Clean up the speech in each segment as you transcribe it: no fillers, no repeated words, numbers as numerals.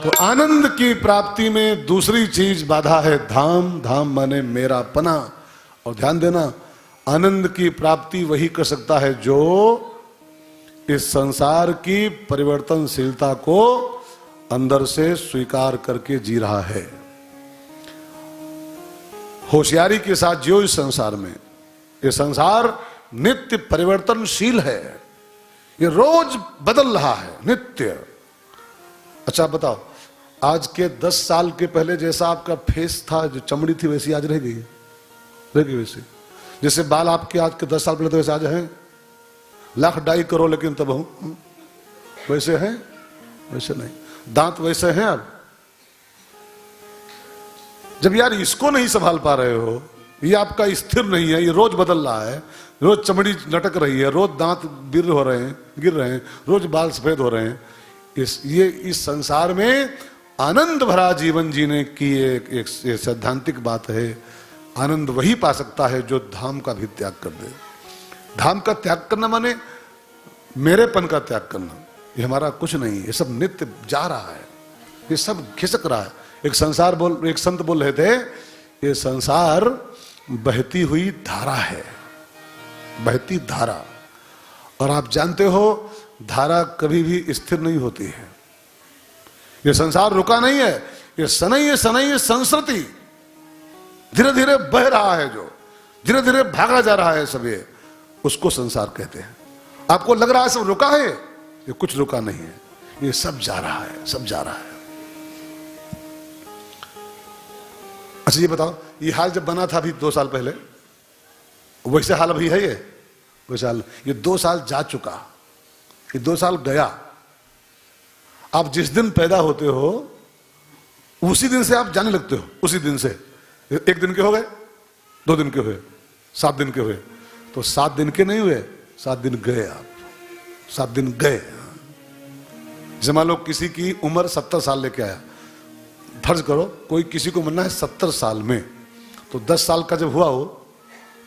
तो आनंद की प्राप्ति में दूसरी चीज बाधा है धाम। धाम माने मेरा पना। और ध्यान देना, आनंद की प्राप्ति वही कर सकता है जो इस संसार की परिवर्तनशीलता को अंदर से स्वीकार करके जी रहा है। होशियारी के साथ जियो इस संसार में। ये संसार नित्य परिवर्तनशील है, ये रोज बदल रहा है, नित्य। अच्छा बताओ, आज के 10 साल के पहले जैसा आपका फेस था, जो चमड़ी थी वैसी आज रह गई? रह गई वैसे? जैसे बाल आपके आज के 10 साल पहले तो वैसे आज हैं? लाख डाई करो लेकिन तब हूं वैसे हैं? वैसे नहीं। दांत वैसे हैं अब? जब यार इसको नहीं संभाल पा रहे हो, ये आपका स्थिर नहीं है, ये रोज बदल रहा है, रोज चमड़ी लटक रही है, रोज दांत गिर रहे हैं, रोज बाल सफेद हो रहे हैं। इस संसार में आनंद भरा जीवन जीने की एक सैद्धांतिक बात है। आनंद वही पा सकता है जो धाम का भी त्याग कर दे। धाम का त्याग करना माने मेरेपन का त्याग करना। ये हमारा कुछ नहीं, ये सब नित्य जा रहा है, ये सब खिसक रहा है। एक संत बोल रहे थे, ये संसार बहती हुई धारा है, बहती धारा। और आप जानते हो धारा कभी भी स्थिर नहीं होती है। ये संसार रुका नहीं है, ये सनई संस्कृति धीरे धीरे बह रहा है, जो धीरे धीरे भागा जा रहा है सब, ये उसको संसार कहते हैं। आपको लग रहा है सब रुका है, ये कुछ रुका नहीं है, ये सब जा रहा है, सब जा रहा है। अच्छा ये बताओ, ये हाल जब बना था अभी 2 साल पहले, वैसे हाल अभी है? ये वैसे हाल, ये 2 साल जा चुका, ये 2 साल गया। आप जिस दिन पैदा होते हो उसी दिन से आप जाने लगते हो, उसी दिन से। 1 दिन के हो गए, 2 दिन के हुए, 7 दिन के हुए, तो 7 दिन के नहीं हुए, 7 दिन गए आप, 7 दिन गए। जैसे मान लो किसी की उम्र 70 साल लेके आया, फर्ज करो कोई किसी को मरना है 70 साल में, तो 10 साल का जब हुआ हो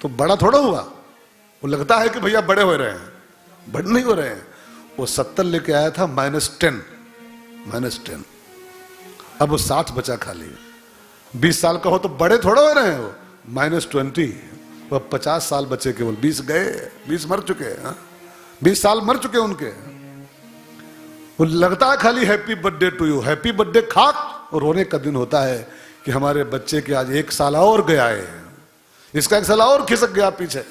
तो बड़ा थोड़ा हुआ, वो लगता है कि भैया बड़े हो रहे हैं, बड़े नहीं हो रहे हैं। वो 70 लेके आया था -10, अब वो 60 बचा खाली। 20 साल का हो तो बड़े थोड़ा हो रहे हैं, वो -20, वो 50 साल बचे केवल। 20 गए, 20 मर चुके, 20 साल मर चुके उनके। वो लगता है खाली happy birthday to you, happy birthday खाक, और रोने का दिन होता है कि हमारे बच्चे के आज 1 साल और गया है, इसका 1 साल और खिसक गया पीछे।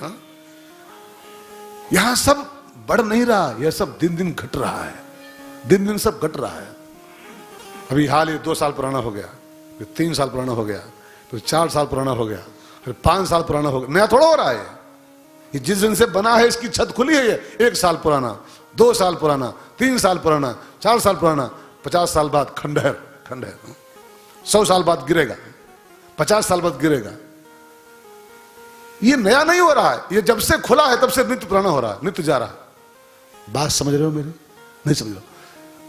यहां सब बढ़ नहीं रहा, यह सब दिन दिन घट रहा है, दिन दिन सब घट रहा है। अभी हाल ये 2 साल पुराना हो गया, फिर 3 साल पुराना हो गया, फिर 4 साल पुराना हो गया, फिर 5 साल पुराना हो गया। नया थोड़ा हो रहा है, ये जिस दिन से बना है इसकी छत खुली है, ये 1 साल पुराना, 2 साल पुराना, 3 साल पुराना, 4 साल पुराना, 50 साल बाद खंडहर, 100 साल बाद गिरेगा, 50 साल बाद गिरेगा। ये नया नहीं हो रहा है, ये जब से खुला है तब से नित्य पुराना हो रहा है, नित्य जा रहा है। बात समझ रहे हो मेरी? नहीं समझ रहे?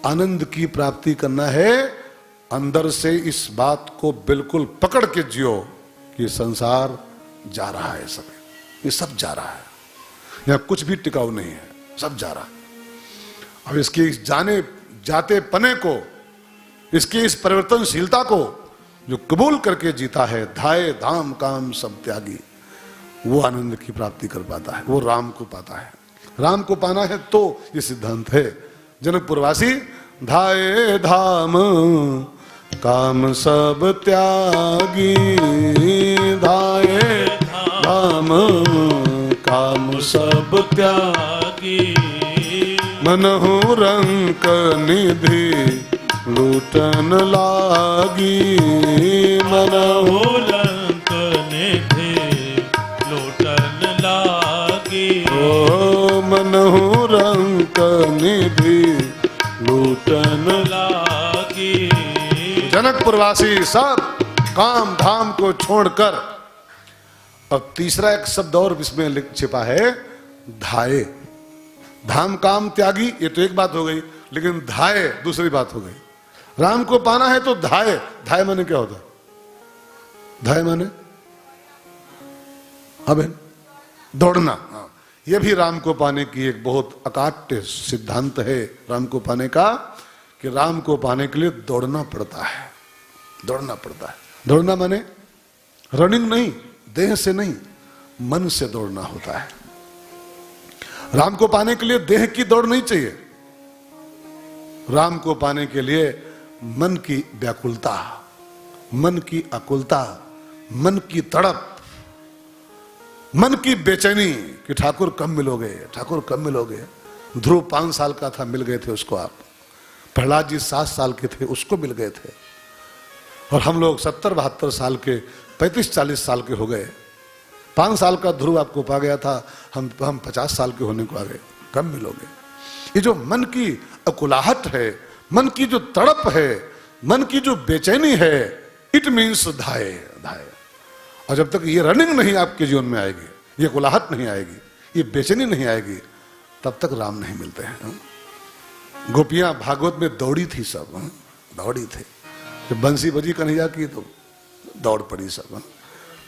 आनंद की प्राप्ति करना है, अंदर से इस बात को बिल्कुल पकड़ के जियो कि संसार जा रहा है, सब ये सब जा रहा है, यहां कुछ भी टिकाऊ नहीं है, सब जा रहा है। अब इसके जाने जाते पने को, इसकी इस परिवर्तनशीलता को जो कबूल करके जीता है, धाये धाम काम सब त्यागी, वो आनंद की प्राप्ति कर पाता है, वो राम को पाता है। राम को पाना है तो ये सिद्धांत है। जनकपुरवासी धाये धाम काम सब त्यागी, धाये धाम काम सब त्यागी, मनहु रंक निधि लूटन लागी, मनहु रंक निधि लूटन लागी, ओ मनहु रंक निधि लूटन लागी। जनकपुरवासी सब काम धाम को छोड़कर, और तीसरा एक शब्द और इसमें छिपा है, धाये। धाम काम त्यागी, ये तो एक बात हो गई, लेकिन धाये दूसरी बात हो गई। राम को पाना है तो धाये, धाये माने क्या होता है? धाये माने अब दौड़ना। यह भी राम को पाने की एक बहुत अकाट्य सिद्धांत है राम को पाने का, कि राम को पाने के लिए दौड़ना पड़ता है, दौड़ना पड़ता है। दौड़ना माने रनिंग नहीं, देह से नहीं, मन से दौड़ना होता है। राम को पाने के लिए देह की दौड़ नहीं चाहिए, राम को पाने के लिए मन की व्याकुलता, मन की आकुलता, मन की तड़प, मन की बेचैनी कि ठाकुर कब मिलोगे, ठाकुर कब मिलोगे। ध्रुव 5 साल का था, मिल गए थे उसको आप। प्रहलाद जी 7 साल के थे, उसको मिल गए थे। और हम लोग 70-72 साल के, 35-40 साल के हो गए। 5 साल का ध्रुव आपको पा गया था, हम 50 साल के होने को आ गए, कब मिलोगे। ये जो मन की अकुलाहट है, मन की जो तड़प है, मन की जो बेचैनी है, इट मीन्स धाये धाये। और जब तक ये रनिंग नहीं आपके जीवन में आएगी, ये अकुलाहट नहीं आएगी, ये बेचैनी नहीं आएगी, तब तक राम नहीं मिलते हैं। गोपियां भागवत में दौड़ी थी सब, दौड़ी थे। जब बंसी बजी कन्हैया की तो दौड़ पड़ी सब।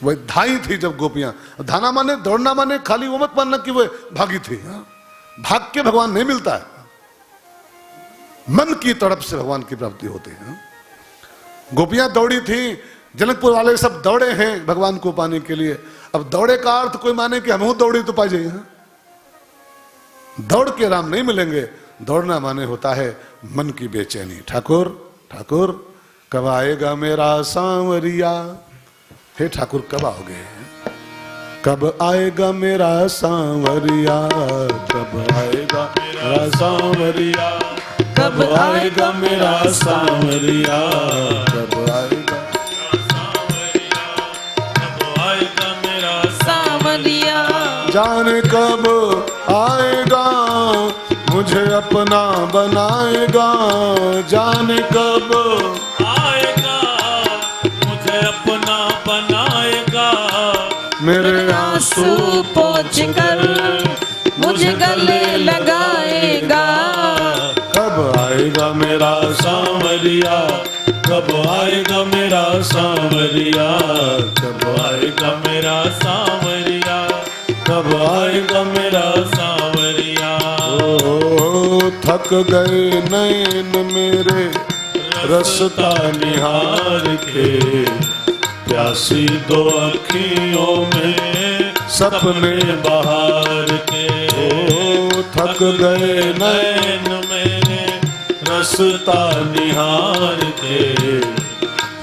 वही धाई थी जब गोपियां। धाना माने दौड़ना माने खाली वो मत मानना कि वो भागी थी। भाग के भगवान नहीं मिलता है, मन की तड़प से भगवान की प्राप्ति होती है। गोपियां दौड़ी थी, जनकपुर वाले सब दौड़े हैं भगवान को पाने के लिए। अब दौड़े का अर्थ कोई माने कि हम दौड़े तो पा जाइए, दौड़ के राम नहीं मिलेंगे। दौड़ना माने होता है मन की बेचैनी। ठाकुर ठाकुर कब आएगा मेरा सांवरिया, हे ठाकुर कब आओगे, कब आएगा मेरा सांवरिया, कब आएगा मेरा सांवरिया, कब आएगा मेरा सांवरिया, कब आएगा, कब आएगा मेरा सांवरिया। जाने कब आएगा मुझे अपना बनाएगा, जाने कब आएगा मुझे अपना बनाएगा। मेरे आंसू पोंछ कर मुझे गले लगाएगा। कब आएगा मेरा सांवरिया, कब आएगा मेरा सांवरिया, कब आएगा मेरा सांवरिया, कब आएगा मेरा सांवरिया। ओ थक गए नैन मेरे रसता निहार के, प्यासी 2 अखियों में सपने बहार के। ओ थक गए नैन मेरे रसता निहार के,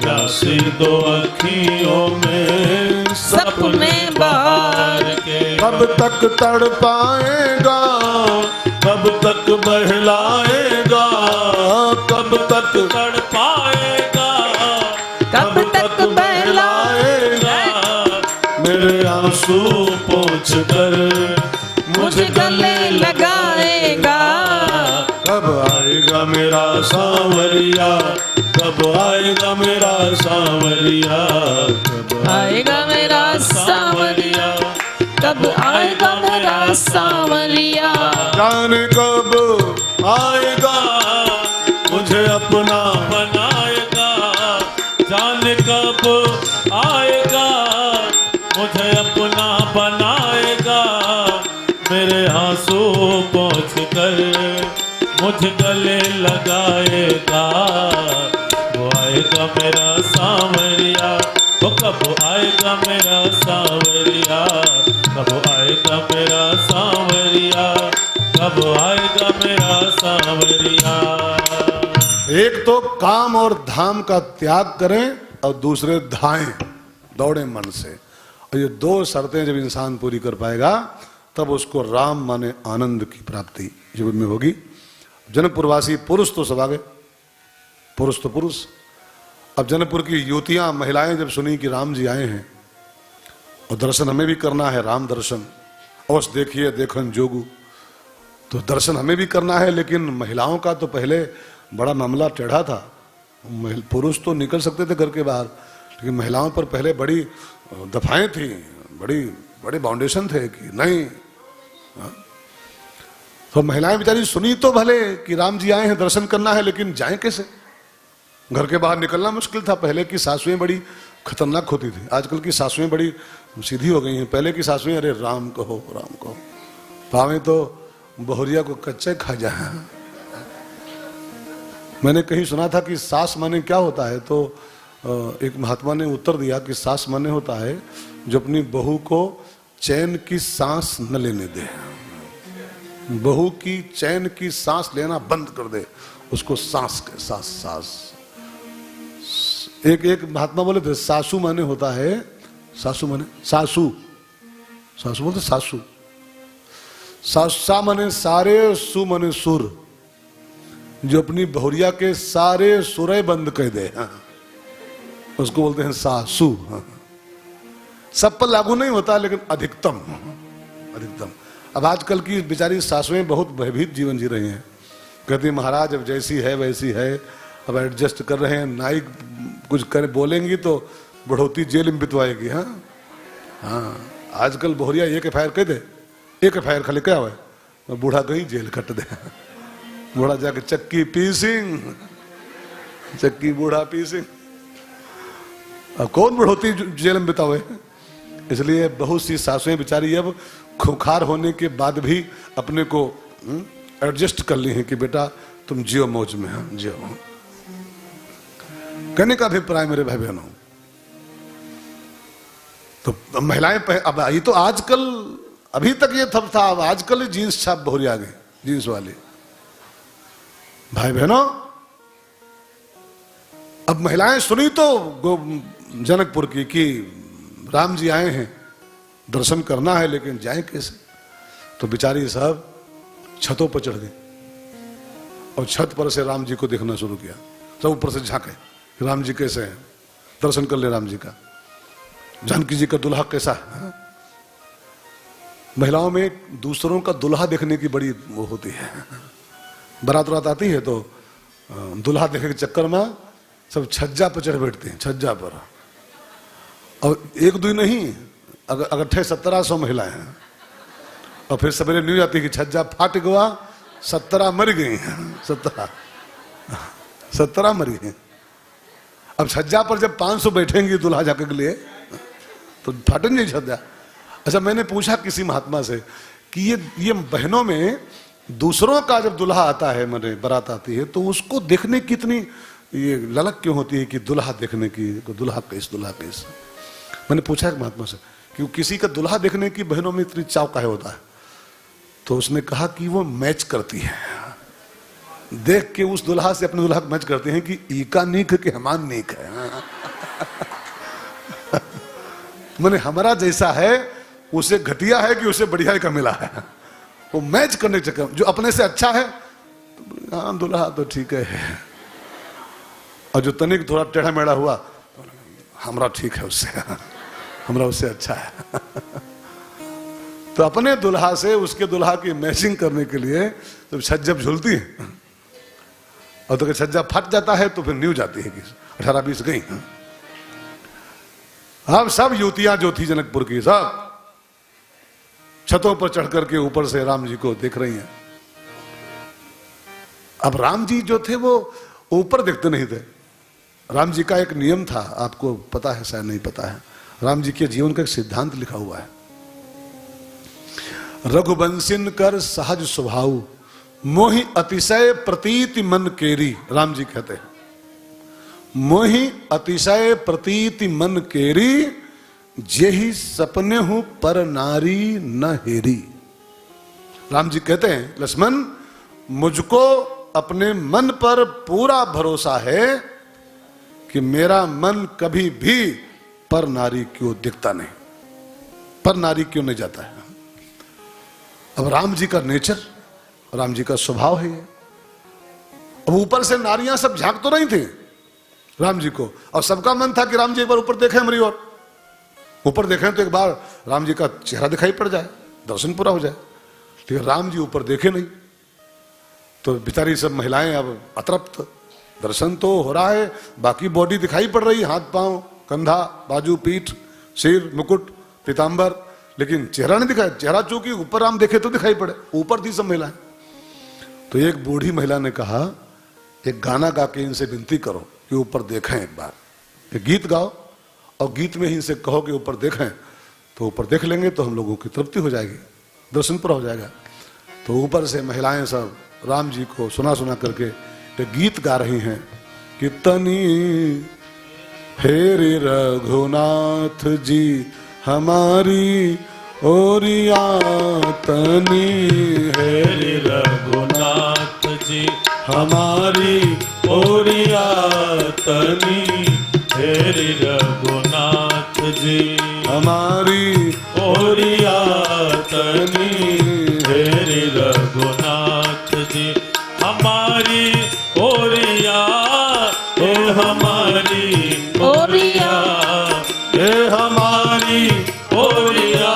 प्यासी 2 अखियों में सपने बहार के। कब तक तड़ पाएगा, कब तक बहलाएगा, कब तक तड़ पाएगा, कब तक बहलाएगा। मेरे आंसू पोंछ कर मुझे गले लगाएगा। कब आएगा मेरा सांवरिया, कब आएगा मेरा सांवरिया, कब आएगा मेरा सांवरिया, कब आएगा मेरा सांवरिया। जाने कब आएगा मुझे अपना बनाएगा, जाने कब आएगा मुझे अपना बनाएगा। मेरे आंसू पोंछ कर मुझ गले लगाएगा। वो आएगा मेरा सांवरिया, वो कब आएगा मेरा सांवरिया, कब आएगा मेरा सांवरिया, कब आएगा मेरा सांवरिया। एक तो काम और धाम का त्याग करें और दूसरे धाएं, दौड़े मन से। और ये 2 शर्तें जब इंसान पूरी कर पाएगा तब उसको राम माने आनंद की प्राप्ति जीवन में होगी। जनकपुरवासी पुरुष तो सब आ गए, पुरुष तो पुरुष। अब जनकपुर की युवतियां महिलाएं जब सुनी कि राम जी आए हैं और दर्शन हमें भी करना है, राम दर्शन अवश्य देखिए देखन जोगू, तो दर्शन हमें भी करना है। लेकिन महिलाओं का तो पहले बड़ा मामला टेढ़ा था। पुरुष तो निकल सकते थे घर के बाहर, लेकिन महिलाओं पर पहले बड़ी दफाएं थी, बड़े बाउंडेशन थे कि नहीं। तो महिलाएं बेचारी सुनी तो भले कि राम जी आए हैं, दर्शन करना है, लेकिन जाएं कैसे। घर के बाहर निकलना मुश्किल था। पहले की सासुएं बड़ी खतरनाक होती थी, आजकल की सासुएं बड़ी सीधी हो गई हैं। पहले की सासुएं अरे राम कहो राम कहो, पावे तो बहुरिया को कच्चे खा जाए। मैंने कहीं सुना था कि सास माने क्या होता है, तो एक महात्मा ने उत्तर दिया कि सास माने होता है जो अपनी बहू को चैन की सांस न लेने दे, बहू की चैन की सांस लेना बंद कर दे, उसको सांस के सांस। एक महात्मा बोले थे सासू माने होता है, सासू माने सासू बोलते सासू, सा माने सारे, सु माने सुर, जो अपनी बहुरिया के सारे सुरय बंद कर दे, उसको बोलते हैं सासू। सब पर लागू नहीं होता लेकिन अधिकतम। अब आजकल की बेचारी सासुएं बहुत भयभीत जीवन जी रही हैं, कहती हैं महाराज अब जैसी है वैसी है, अब एडजस्ट कर रहे हैं, नाई कुछ कर बोलेंगी तो बढ़ोती जेल में बितवाएगी। हाँ आजकल बहुरिया एक एफआईआर कह दे, एक एफआईआर खाली क्या हुआ, बूढ़ा कहीं जेल कट दे, बूढ़ा जाके चक्की पीसिंग, चक्की बूढ़ा पीसिंग, अब कौन बढ़ोती जेल में बितावे। इसलिए बहुत सी सासुएं बेचारी अब खुखार होने के बाद भी अपने को एडजस्ट कर ली हैं कि बेटा तुम जियो मौज में, हाँ जियो। कहने का अभिप्राय मेरे भाई बहनों, तो महिलाएं अब ये तो आजकल, अभी तक ये थप था, अब आजकल जीन्स छाप बहुरी आ गई, जीन्स वाली। भाई बहनों अब महिलाएं सुनी तो जनकपुर की कि राम जी आए हैं, दर्शन करना है, लेकिन जाएं कैसे, तो बेचारी साहब छतों पर चढ़ गई और छत पर से राम जी को देखना शुरू किया। सब ऊपर से झांके राम जी कैसे हैं, दर्शन कर ले राम जी का, जानकी जी का दुल्हा कैसा है। महिलाओं में दूसरों का दुल्हा देखने की बड़ी वो होती है, बारात आती है तो दुल्हा देखने के चक्कर में सब छज्जा पर चढ़ बैठते हैं, छज्जा पर। और एक दो नहीं, अगर 1700 महिलाएं हैं, और फिर सवेरे न्यूज आती है कि छज्जा फाट गया, 17 मर गई, 17 मर गई। अब छज्जा पर जब 500 बैठेंगे दुल्हा जाके के लिए तो फाटेंगे नहीं छज्जा। अच्छा मैंने पूछा किसी महात्मा से कि ये बहनों में दूसरों का जब दुल्हा आता है, मैंने बारात आती है, तो उसको देखने की इतनी ये ललक क्यों होती है कि दुल्हा देखने की, दुल्हा कैस। मैंने पूछा एक महात्मा से कि किसी का दुल्हा देखने की बहनों में इतनी चाव काहे होता है, तो उसने कहा कि वो मैच करती है, देख के उस दुल्हा से अपने दुल्हा मैच करते हैं कि ईका नीक के हमान नीक है। मैंने हमारा जैसा है उसे घटिया है कि उसे बढ़िया का मिला है, वो मैच करने के चक्कर, जो अपने से अच्छा है तो हाँ दुल्हा तो ठीक है, और जो तनिक थोड़ा टेढ़ा मेढ़ा हुआ हमारा ठीक है, उससे हमारा उससे अच्छा है। तो अपने दुल्हा से उसके दुल्हा की मैचिंग करने के लिए जब छज्जा झूलती है और तो छज्जा फट जाता है तो फिर न्यूज जाती है कि 18-20 गई। अब सब युवतियां जो थी जनकपुर की सब छतों पर चढ़ करके ऊपर से राम जी को देख रही हैं। अब राम जी जो थे वो ऊपर देखते नहीं थे। राम जी का एक नियम था, आपको पता है शायद नहीं पता है, राम जी के जीवन का एक सिद्धांत लिखा हुआ है, रघुवंशिन कर सहज स्वभाव मोहि अतिशय प्रतीति मन केरी। राम जी कहते हैं मोहि अतिशय प्रतीति मन केरी, जेहि सपने हूं पर नारी न हेरी। राम जी कहते हैं लक्ष्मण मुझको अपने मन पर पूरा भरोसा है कि मेरा मन कभी भी पर नारी क्यों दिखता नहीं, पर नारी क्यों नहीं जाता है। अब राम जी का नेचर, राम जी का स्वभाव है ये। अब ऊपर से नारियां सब झांक तो नहीं थी राम जी को, और सबका मन था कि राम जी एक बार ऊपर देखें हमारी ओर, ऊपर देखें तो एक बार राम जी का चेहरा दिखाई पड़ जाए, दर्शन पूरा हो जाए। लेकिन राम जी ऊपर देखे नहीं, तो बेचारी सब महिलाएं अब अतृप्त, दर्शन तो हो रहा है, बाकी बॉडी दिखाई पड़ रही, हाथ पांव कंधा बाजू पीठ सिर मुकुट पीतांबर, लेकिन चेहरा नहीं दिखाई। चेहरा चूंकि ऊपर राम देखे तो दिखाई पड़े, ऊपर थी सब महिलाएं। तो एक बूढ़ी महिला ने कहा एक गाना गा के इनसे विनती करो कि ऊपर देखें एक बार, एक गीत गाओ और गीत में ही इनसे कहो कि ऊपर देखें, तो ऊपर देख लेंगे तो हम लोगों की तृप्ति हो जाएगी, दर्शन पूरा हो जाएगा। तो ऊपर से महिलाएं सब राम जी को सुना सुना करके ये गीत गा रही हैं कि तनी हेरे रघुनाथ जी हमारी ओरिया, तनी हेरि रघुनाथ जी हमारी ओरिया, तनी हेरि रघुनाथ जी हमारी ओरिया, तनी हेरि रघुनाथ जी हमारी ओरिया, हे हमारी ओरिया, हे हमारी ओरिया,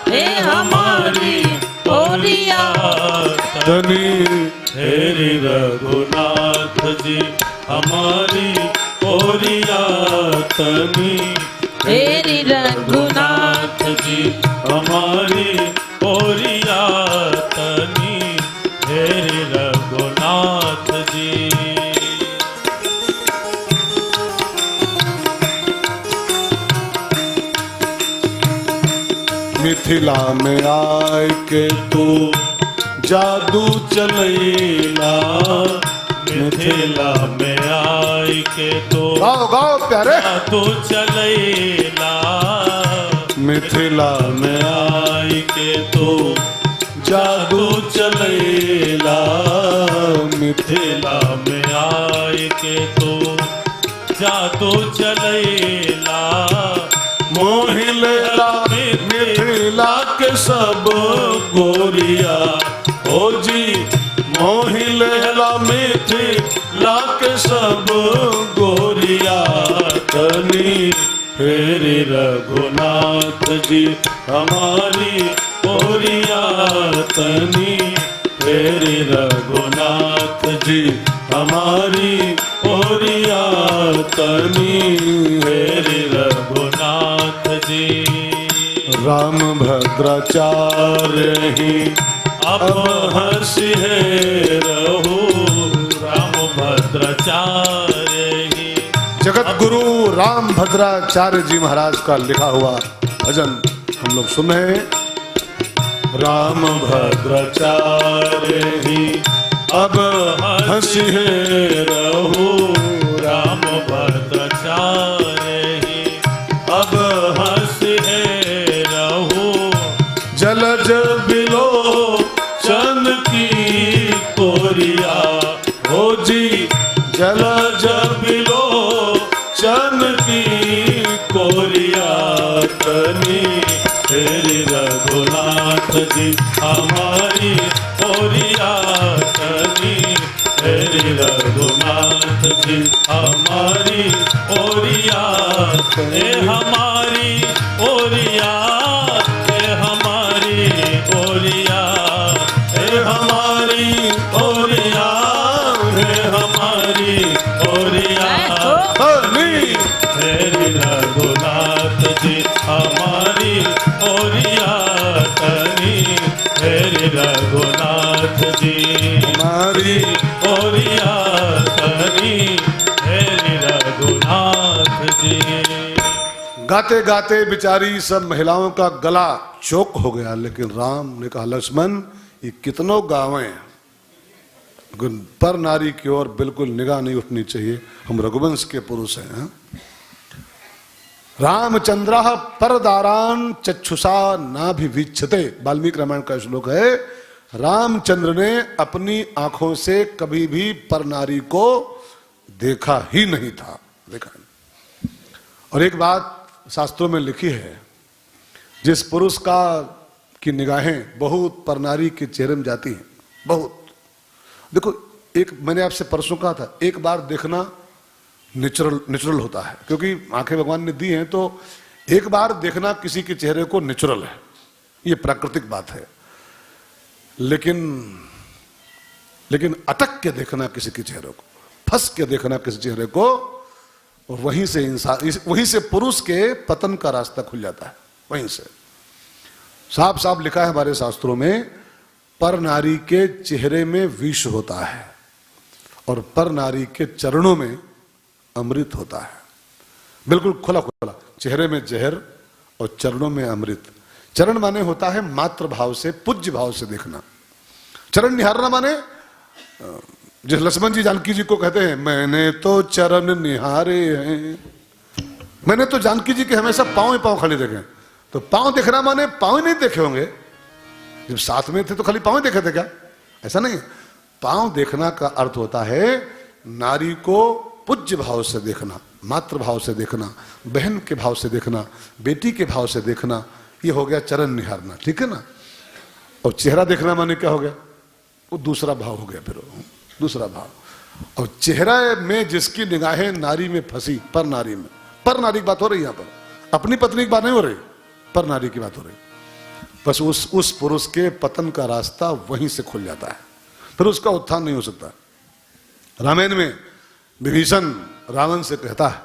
हे हमारी ओरिया, तनी हेरि रघुनाथ जी हमारी ओरिया, तनी हेरि रघुनाथ जी हमारी ओरिया, तनी हेरि रघुनाथ जी। मिथिला में आय के तू जादू चलैला, मिथिला में आई के तो गाओ गाओ प्यारे। तो चलैला, मिथिला में आई के तो जादू चलैला, मिथिला में आई के तो जादू चलैला, मोहिला मिथिला के सब गोरिया, ओ जी मोहिला मिथिला के सब गोरिया, तनी हेरि रघुनाथ जी हमारी ओरिया, तनी हेरि रघुनाथ जी हमारी ओरिया, तनी हेरि रघुनाथ जी। राम भद्राचार्य ही अब हंसी है रहो, राम भद्राचार्य ही जगत गुरु राम भद्राचार्य जी महाराज का लिखा हुआ भजन हम लोग सुन रहे हैं। राम भद्राचार्य ही अब हंसी है रहो, राम भद्राचार्य ही अब हंसी है रहो, जलज बिलो चन की कोरिया, हो जी जलज बिलो चन की कोरिया, तनी हेरि रघुनाथ जी हमारी ओरिया, तनी हेरि रघुनाथ जी हमारी ओरिया, हे हमारी ओरिया, हे हमारी ओरिया, हे हमारी ओरिया, हे हमारी ओरिया, हेरि रघुनाथ जी हमारी ओरिया, तनी हेरि रघुनाथ जी हमारी ओरिया, तनी हेरि रघुनाथ जी। गाते गाते बेचारी सब महिलाओं का गला चौक हो गया, लेकिन राम ने कहा लक्ष्मण ये कितनों गावें, लेकिन पर नारी की ओर बिल्कुल निगाह नहीं उठनी चाहिए, हम रघुवंश के पुरुष हैं। हाँ? रामचंद्र परदारान चक्षुषा नाभिवीक्षते, वाल्मीकि रामायण का श्लोक है। रामचंद्र ने अपनी आंखों से कभी भी पर नारी को देखा ही नहीं था, देखा नहीं। और एक बात शास्त्रों में लिखी है, जिस पुरुष का की निगाहें बहुत पर नारी के चेहरे में जाती हैं, बहुत। देखो एक मैंने आपसे परसों कहा था, एक बार देखना नेचुरल होता है, क्योंकि आंखें भगवान ने दी हैं, तो एक बार देखना किसी के चेहरे को नेचुरल है, ये प्राकृतिक बात है। लेकिन अटक के देखना किसी के चेहरे को, फंस के देखना किसी चेहरे को, और वहीं से इंसान, वहीं से पुरुष के पतन का रास्ता खुल जाता है। वहीं से साफ साफ लिखा है हमारे शास्त्रों में, पर नारी के चेहरे में विष होता है और पर नारी के चरणों में अमृत होता है। बिल्कुल खुला खुला, चेहरे में जहर और चरणों में अमृत। चरण माने होता है मात्र भाव से, पूज्य भाव से देखना। चरण निहारना माने जिस लक्ष्मण जी जानकी जी को कहते हैं मैंने तो चरण निहारे हैं, मैंने तो जानकी जी के हमेशा पांव ही पांव खड़े देखे। तो पांव देखना माने पांव ही नहीं देखे होंगे, जब साथ में थे तो खाली पांव ही देखे थे क्या? ऐसा नहीं। पांव देखना का अर्थ होता है नारी को पूज्य भाव से देखना, मातृ भाव से देखना, बहन के भाव से देखना, बेटी के भाव से देखना, ये हो गया चरण निहारना, ठीक है ना। और चेहरा देखना माने क्या हो गया? वो दूसरा भाव हो गया, फिर दूसरा भाव। और चेहरा में जिसकी निगाहें नारी में फंसी, पर नारी में, पर नारी की बात हो रही है यहाँ पर, अपनी पत्नी की बात नहीं हो रही, पर नारी की बात हो रही। बस उस पुरुष के पतन का रास्ता वहीं से खुल जाता है, फिर उसका उत्थान नहीं हो सकता। रामायण में विभीषण रावण से कहता है